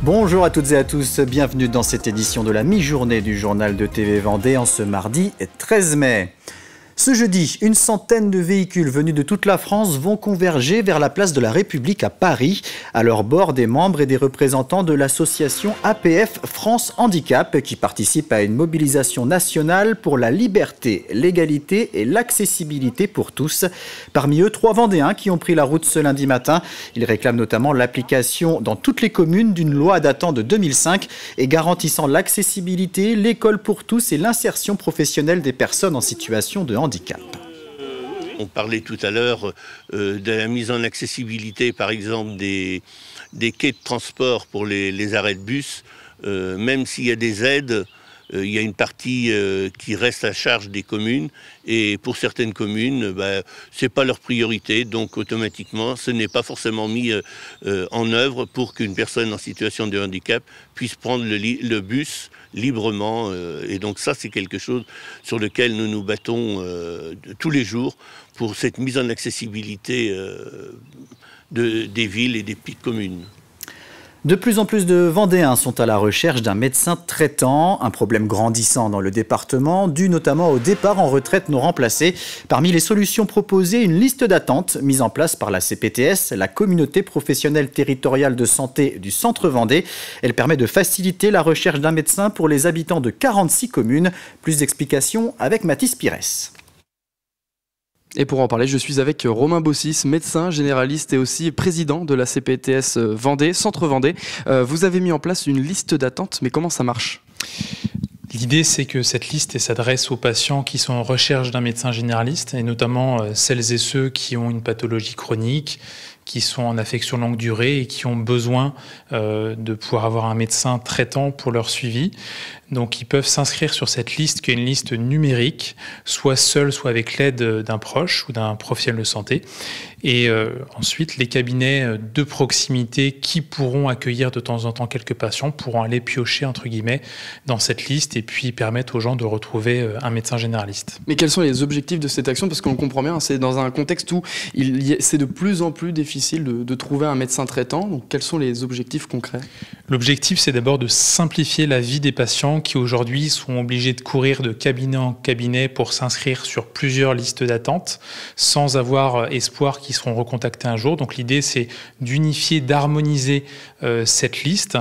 Bonjour à toutes et à tous, bienvenue dans cette édition de la mi-journée du journal de TV Vendée en ce mardi 13 mai. Ce jeudi, une centaine de véhicules venus de toute la France vont converger vers la place de la République à Paris. À leur bord, des membres et des représentants de l'association APF France Handicap qui participent à une mobilisation nationale pour la liberté, l'égalité et l'accessibilité pour tous. Parmi eux, 3 Vendéens qui ont pris la route ce lundi matin. Ils réclament notamment l'application dans toutes les communes d'une loi datant de 2005 et garantissant l'accessibilité, l'école pour tous et l'insertion professionnelle des personnes en situation de handicap. On parlait tout à l'heure de la mise en accessibilité, par exemple, des quais de transport pour les arrêts de bus. Même s'il y a des aides, il y a une partie qui reste à charge des communes. Et pour certaines communes, ce n'est pas leur priorité. Donc automatiquement, ce n'est pas forcément mis en œuvre pour qu'une personne en situation de handicap puisse prendre le bus librement. Et donc ça, c'est quelque chose sur lequel nous nous battons tous les jours pour cette mise en accessibilité des villes et des petites communes. De plus en plus de Vendéens sont à la recherche d'un médecin traitant, un problème grandissant dans le département, dû notamment au départ en retraite non remplacé. Parmi les solutions proposées, une liste d'attente mise en place par la CPTS, la communauté professionnelle territoriale de santé du Centre Vendée. Elle permet de faciliter la recherche d'un médecin pour les habitants de 46 communes. Plus d'explications avec Mathis Pires. Et pour en parler, je suis avec Romain Bossis, médecin généraliste et aussi président de la CPTS Vendée, Centre Vendée. Vous avez mis en place une liste d'attente, mais comment ça marche ? L'idée, c'est que cette liste s'adresse aux patients qui sont en recherche d'un médecin généraliste, et notamment celles et ceux qui ont une pathologie chronique, qui sont en affection longue durée et qui ont besoin de pouvoir avoir un médecin traitant pour leur suivi. Donc ils peuvent s'inscrire sur cette liste qui est une liste numérique, soit seul, soit avec l'aide d'un proche ou d'un professionnel de santé. Et ensuite, les cabinets de proximité qui pourront accueillir de temps en temps quelques patients pourront aller piocher, entre guillemets, dans cette liste et puis permettre aux gens de retrouver un médecin généraliste. Mais quels sont les objectifs de cette action ? Parce qu'on comprend bien, c'est dans un contexte où c'est de plus en plus difficile de trouver un médecin traitant. Donc quels sont les objectifs concrets ? L'objectif, c'est d'abord de simplifier la vie des patients qui aujourd'hui sont obligés de courir de cabinet en cabinet pour s'inscrire sur plusieurs listes d'attente sans avoir espoir qu'ils seront recontactés un jour. Donc l'idée, c'est d'unifier, d'harmoniser cette liste.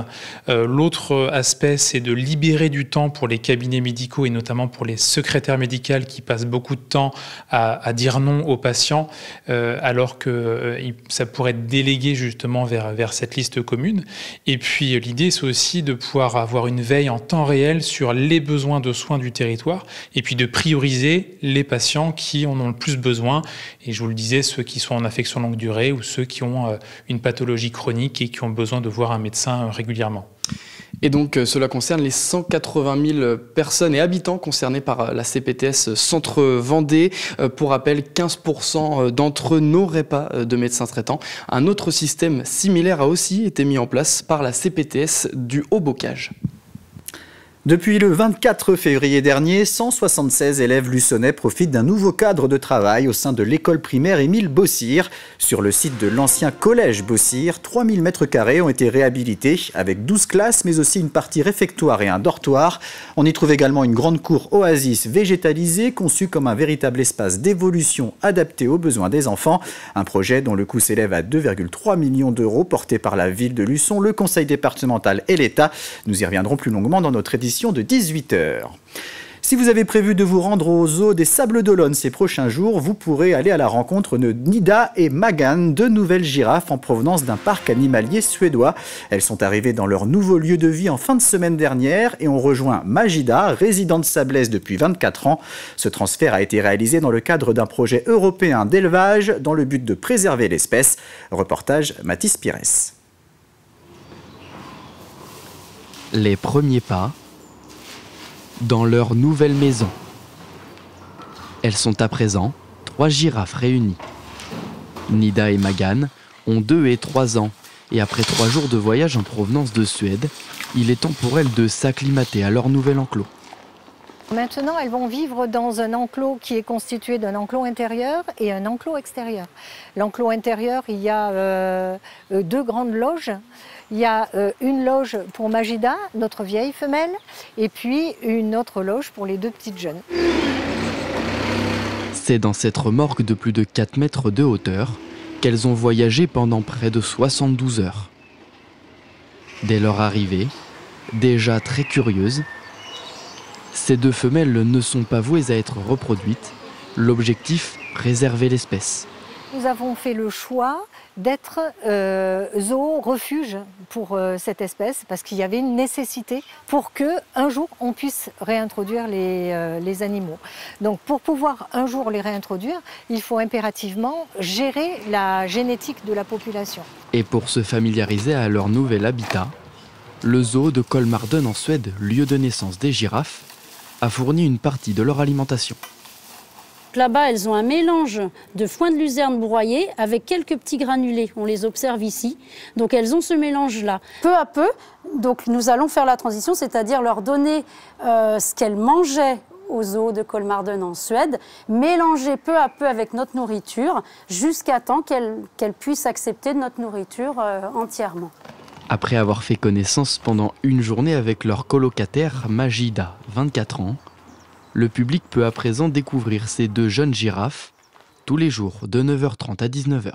L'autre aspect, c'est de libérer du temps pour les cabinets médicaux et notamment pour les secrétaires médicales qui passent beaucoup de temps à dire non aux patients alors que ça pourrait être délégué justement vers cette liste commune. Et puis l'idée, c'est aussi de pouvoir avoir une veille en temps réel sur les besoins de soins du territoire et puis de prioriser les patients qui en ont le plus besoin. Et je vous le disais, ceux qui sont en affection longue durée ou ceux qui ont une pathologie chronique et qui ont besoin de voir un médecin régulièrement. Et donc cela concerne les 180 000 personnes et habitants concernés par la CPTS Centre Vendée. Pour rappel, 15% d'entre eux n'auraient pas de médecin traitant. Un autre système similaire a aussi été mis en place par la CPTS du Haut-Bocage. Depuis le 24 février dernier, 176 élèves luçonnais profitent d'un nouveau cadre de travail au sein de l'école primaire Émile Bossire. Sur le site de l'ancien collège Bossire, 3000 m² ont été réhabilités avec 12 classes, mais aussi une partie réfectoire et un dortoir. On y trouve également une grande cour oasis végétalisée, conçue comme un véritable espace d'évolution adapté aux besoins des enfants. Un projet dont le coût s'élève à 2,3 millions d'euros, porté par la ville de Luçon, le conseil départemental et l'État. Nous y reviendrons plus longuement dans notre édition de 18h. Si vous avez prévu de vous rendre au zoo des Sables d'Olonne ces prochains jours, vous pourrez aller à la rencontre de Nida et Magan, 2 nouvelles girafes en provenance d'un parc animalier suédois. Elles sont arrivées dans leur nouveau lieu de vie en fin de semaine dernière et ont rejoint Majida, résidente sablaise depuis 24 ans. Ce transfert a été réalisé dans le cadre d'un projet européen d'élevage dans le but de préserver l'espèce. Reportage Mathis Pires. Les premiers pas dans leur nouvelle maison. Elles sont à présent 3 girafes réunies. Nida et Magan ont 2 et 3 ans et après 3 jours de voyage en provenance de Suède, il est temps pour elles de s'acclimater à leur nouvel enclos. Maintenant, elles vont vivre dans un enclos qui est constitué d'un enclos intérieur et un enclos extérieur. L'enclos intérieur, il y a 2 grandes loges. Il y a une loge pour Majida, notre vieille femelle, et puis une autre loge pour les 2 petites jeunes. C'est dans cette remorque de plus de 4 mètres de hauteur qu'elles ont voyagé pendant près de 72 heures. Dès leur arrivée, déjà très curieuses, ces 2 femelles ne sont pas vouées à être reproduites. L'objectif, préserver l'espèce. Nous avons fait le choix d'être zoo-refuge pour cette espèce parce qu'il y avait une nécessité pour qu'un jour on puisse réintroduire les animaux. Donc pour pouvoir un jour les réintroduire, il faut impérativement gérer la génétique de la population. Et pour se familiariser à leur nouvel habitat, le zoo de Kolmården en Suède, lieu de naissance des girafes, a fourni une partie de leur alimentation. Là-bas, elles ont un mélange de foin de luzerne broyé avec quelques petits granulés. On les observe ici. Donc elles ont ce mélange-là. Peu à peu, donc, nous allons faire la transition, c'est-à-dire leur donner ce qu'elles mangeaient au zoo de Kolmården en Suède, mélanger peu à peu avec notre nourriture, jusqu'à temps qu'elles puissent accepter notre nourriture entièrement. Après avoir fait connaissance pendant une journée avec leur colocataire Majida, 24 ans, le public peut à présent découvrir ces 2 jeunes girafes tous les jours de 9h30 à 19h.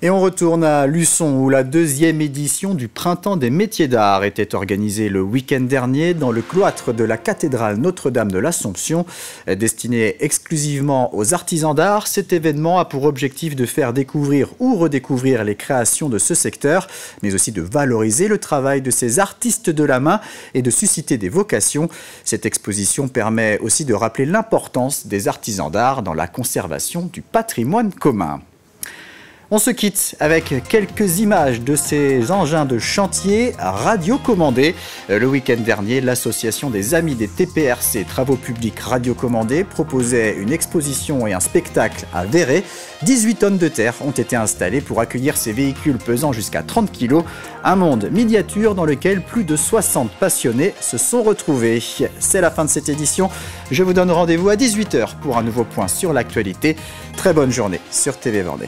Et on retourne à Luçon où la 2e édition du Printemps des métiers d'art était organisée le week-end dernier dans le cloître de la cathédrale Notre-Dame de l'Assomption. Destiné exclusivement aux artisans d'art, cet événement a pour objectif de faire découvrir ou redécouvrir les créations de ce secteur, mais aussi de valoriser le travail de ces artistes de la main et de susciter des vocations. Cette exposition permet aussi de rappeler l'importance des artisans d'art dans la conservation du patrimoine commun. On se quitte avec quelques images de ces engins de chantier radiocommandés. Le week-end dernier, l'association des Amis des TPRC Travaux Publics Radiocommandés proposait une exposition et un spectacle à Verret. 18 tonnes de terre ont été installées pour accueillir ces véhicules pesant jusqu'à 30 kg. Un monde miniature dans lequel plus de 60 passionnés se sont retrouvés. C'est la fin de cette édition. Je vous donne rendez-vous à 18h pour un nouveau point sur l'actualité. Très bonne journée sur TV Vendée.